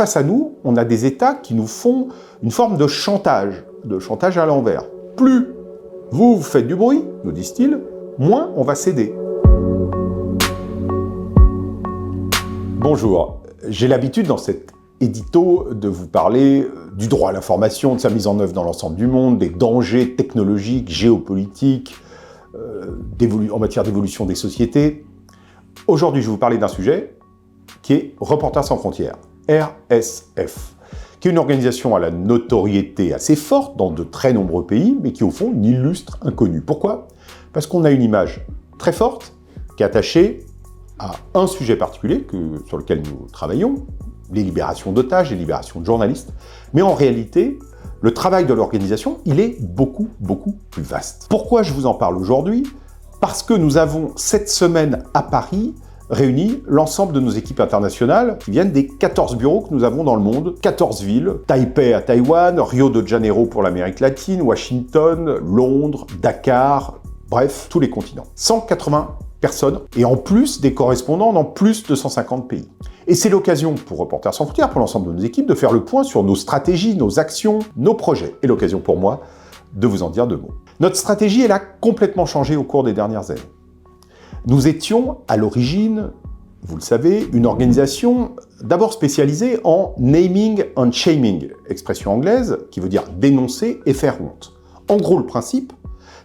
face à nous, on a des États qui nous font une forme de chantage à l'envers. Plus vous faites du bruit, nous disent-ils, moins on va céder. Bonjour, j'ai l'habitude dans cet édito de vous parler du droit à l'information, de sa mise en œuvre dans l'ensemble du monde, des dangers technologiques, géopolitiques, en matière d'évolution des sociétés. Aujourd'hui, je vais vous parler d'un sujet qui est Reporters sans frontières, RSF, qui est une organisation à la notoriété assez forte dans de très nombreux pays, mais qui au fond une illustre inconnue. Pourquoi? Parce qu'on a une image très forte qui est attachée à un sujet particulier sur lequel nous travaillons, les libérations d'otages, les libérations de journalistes, mais en réalité, le travail de l'organisation, il est beaucoup plus vaste. Pourquoi je vous en parle aujourd'hui? Parce que nous avons cette semaine à Paris réuni l'ensemble de nos équipes internationales qui viennent des 14 bureaux que nous avons dans le monde, 14 villes, Taipei à Taïwan, Rio de Janeiro pour l'Amérique latine, Washington, Londres, Dakar, bref, tous les continents. 180 personnes, et en plus des correspondants dans plus de 150 pays. Et c'est l'occasion pour Reporters sans frontières, pour l'ensemble de nos équipes, de faire le point sur nos stratégies, nos actions, nos projets. Et l'occasion pour moi de vous en dire deux mots. Notre stratégie, elle a complètement changé au cours des dernières années. Nous étions à l'origine, vous le savez, une organisation d'abord spécialisée en naming and shaming, expression anglaise qui veut dire dénoncer et faire honte. En gros, le principe,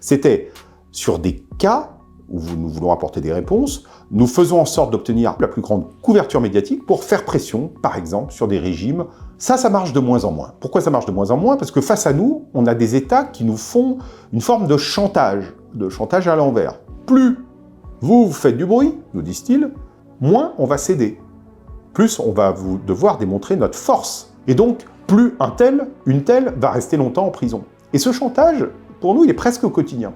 c'était sur des cas où nous voulons apporter des réponses, nous faisons en sorte d'obtenir la plus grande couverture médiatique pour faire pression, par exemple, sur des régimes. Ça marche de moins en moins. Pourquoi ça marche de moins en moins? Parce que face à nous, on a des États qui nous font une forme de chantage à l'envers. Plus vous faites du bruit, nous disent-ils, moins on va céder. Plus on va devoir démontrer notre force. Et donc, plus une telle va rester longtemps en prison. Et ce chantage, pour nous, il est presque au quotidien.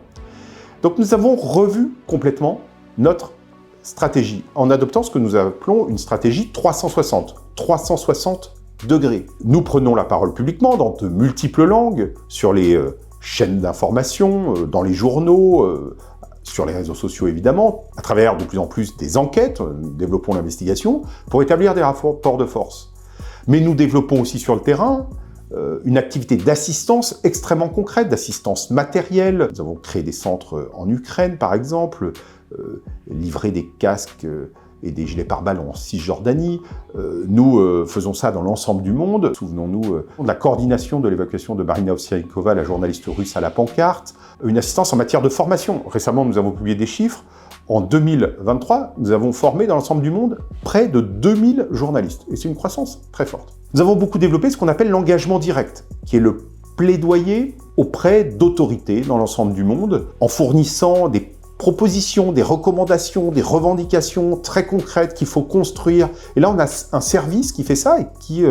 Donc nous avons revu complètement notre stratégie en adoptant ce que nous appelons une stratégie 360 degrés. Nous prenons la parole publiquement dans de multiples langues, sur les chaînes d'information, dans les journaux, sur les réseaux sociaux évidemment, à travers de plus en plus des enquêtes, nous développons l'investigation pour établir des rapports de force. Mais nous développons aussi sur le terrain une activité d'assistance extrêmement concrète, d'assistance matérielle. Nous avons créé des centres en Ukraine, par exemple, livré des casques et des gilets pare-balles en Cisjordanie. Nous faisons ça dans l'ensemble du monde. Souvenons-nous de la coordination de l'évacuation de Marina Ovsianikova, la journaliste russe à la pancarte. Une assistance en matière de formation. Récemment, nous avons publié des chiffres. En 2023, nous avons formé dans l'ensemble du monde près de 2000 journalistes. Et c'est une croissance très forte. Nous avons beaucoup développé ce qu'on appelle l'engagement direct, qui est le plaidoyer auprès d'autorités dans l'ensemble du monde, en fournissant des propositions, des recommandations, des revendications très concrètes qu'il faut construire. Et là, on a un service qui fait ça et qui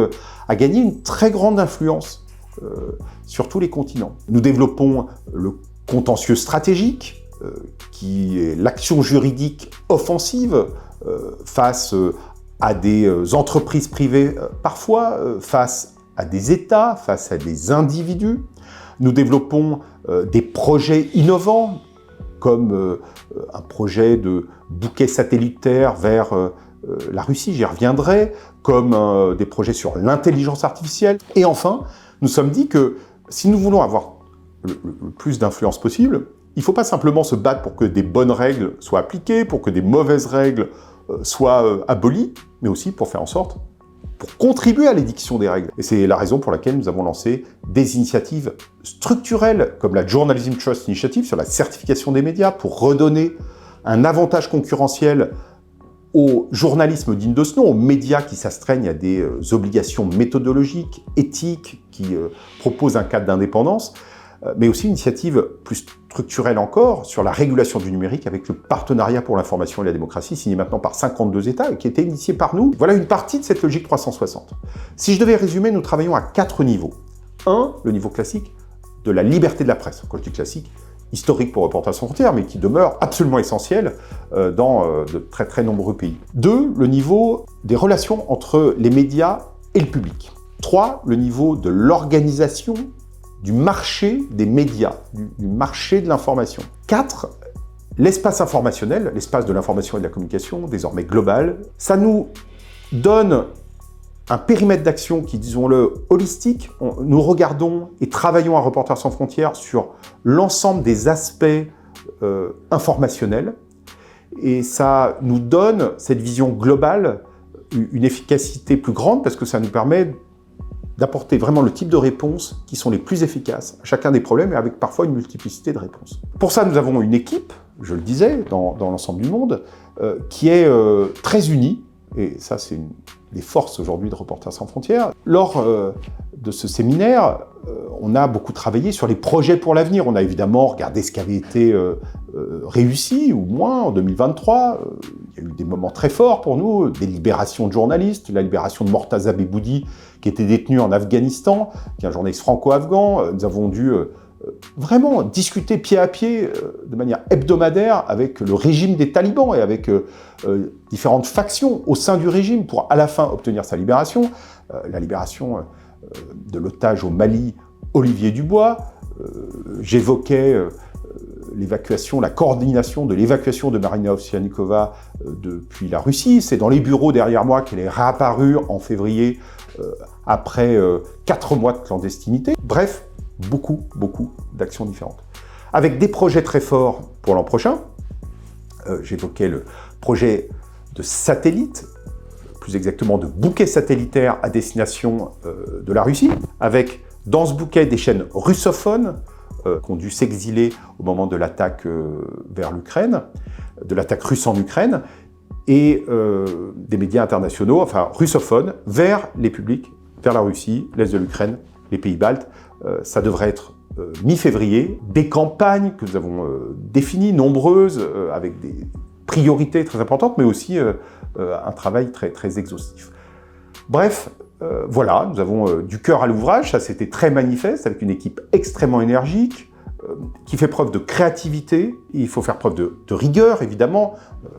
a gagné une très grande influence sur tous les continents. Nous développons le contentieux stratégique, qui est l'action juridique offensive face à des entreprises privées parfois, face à des États, face à des individus. Nous développons des projets innovants, comme un projet de bouquet satellitaire vers la Russie, j'y reviendrai, comme des projets sur l'intelligence artificielle. Et enfin, nous sommes dit que si nous voulons avoir le plus d'influence possible, il ne faut pas simplement se battre pour que des bonnes règles soient appliquées, pour que des mauvaises règles soient abolies, mais aussi pour faire en sorte, pour contribuer à l'édiction des règles. Et c'est la raison pour laquelle nous avons lancé des initiatives structurelles, comme la Journalism Trust Initiative sur la certification des médias, pour redonner un avantage concurrentiel au journalisme digne de ce nom, aux médias qui s'astreignent à des obligations méthodologiques, éthiques, qui proposent un cadre d'indépendance, mais aussi une initiative plus structurelle encore sur la régulation du numérique avec le partenariat pour l'information et la démocratie, signé maintenant par 52 États et qui a été initié par nous. Voilà une partie de cette logique 360. Si je devais résumer, nous travaillons à 4 niveaux. 1, le niveau classique de la liberté de la presse. Quand je dis classique, historique pour Reporters sans frontières, mais qui demeure absolument essentiel dans de très nombreux pays. 2, le niveau des relations entre les médias et le public. 3, le niveau de l'organisation du marché des médias, du marché de l'information. 4, l'espace informationnel, l'espace de l'information et de la communication, désormais global. Ça nous donne un périmètre d'action qui, disons-le, holistique. Nous regardons et travaillons à Reporters sans frontières sur l'ensemble des aspects informationnels. Et ça nous donne cette vision globale, une efficacité plus grande, parce que ça nous permet d'apporter vraiment le type de réponses qui sont les plus efficaces à chacun des problèmes et avec parfois une multiplicité de réponses. Pour ça, nous avons une équipe, je le disais, dans l'ensemble du monde, qui est très unie, et ça c'est une des forces aujourd'hui de Reporters sans frontières. Lors de ce séminaire, on a beaucoup travaillé sur les projets pour l'avenir. On a évidemment regardé ce qui avait été réussi ou moins en 2023. Il y a eu des moments très forts pour nous, des libérations de journalistes, la libération de Mortaza Beboudi, qui était détenu en Afghanistan, qui est un journaliste franco-afghan. Nous avons dû vraiment discuter pied à pied, de manière hebdomadaire, avec le régime des talibans et avec différentes factions au sein du régime pour à la fin obtenir sa libération. La libération de l'otage au Mali, Olivier Dubois. J'évoquais l'évacuation, la coordination de l'évacuation de Marina Ovsyannikova depuis la Russie. C'est dans les bureaux derrière moi qu'elle est réapparue en février après 4 mois de clandestinité. Bref, beaucoup d'actions différentes. Avec des projets très forts pour l'an prochain. J'évoquais le projet de satellite, plus exactement de bouquet satellitaire à destination de la Russie, avec dans ce bouquet des chaînes russophones qui ont dû s'exiler au moment de l'attaque vers l'Ukraine, de l'attaque russe en Ukraine, et des médias internationaux, enfin russophones, vers les publics, vers la Russie, l'Est de l'Ukraine, les pays baltes. Ça devrait être mi-février. Des campagnes que nous avons définies, nombreuses, avec des priorités très importantes, mais aussi un travail très exhaustif. Bref, voilà, nous avons du cœur à l'ouvrage, ça c'était très manifeste, avec une équipe extrêmement énergique, qui fait preuve de créativité. Il faut faire preuve de rigueur, évidemment,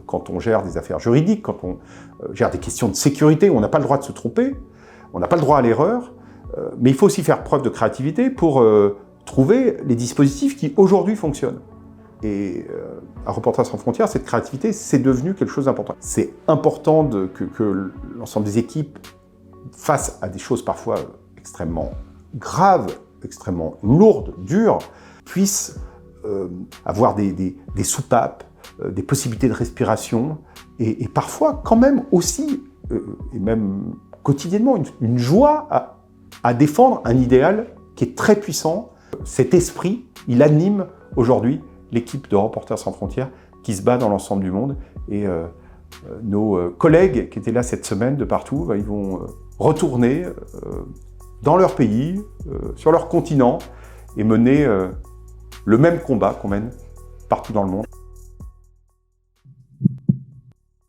quand on gère des affaires juridiques, quand on gère des questions de sécurité, on n'a pas le droit de se tromper, on n'a pas le droit à l'erreur, mais il faut aussi faire preuve de créativité pour trouver les dispositifs qui aujourd'hui fonctionnent. Et à Reporters sans frontières, cette créativité, c'est devenu quelque chose d'important. C'est important que l'ensemble des équipes, face à des choses parfois extrêmement graves, extrêmement lourdes, dures, puissent avoir des soupapes, des possibilités de respiration, et parfois quand même aussi, et même quotidiennement, une joie à défendre un idéal qui est très puissant. Cet esprit, il anime aujourd'hui l'équipe de Reporters sans frontières qui se bat dans l'ensemble du monde. Et nos collègues qui étaient là cette semaine de partout, ils vont retourner dans leur pays, sur leur continent, et mener le même combat qu'on mène partout dans le monde.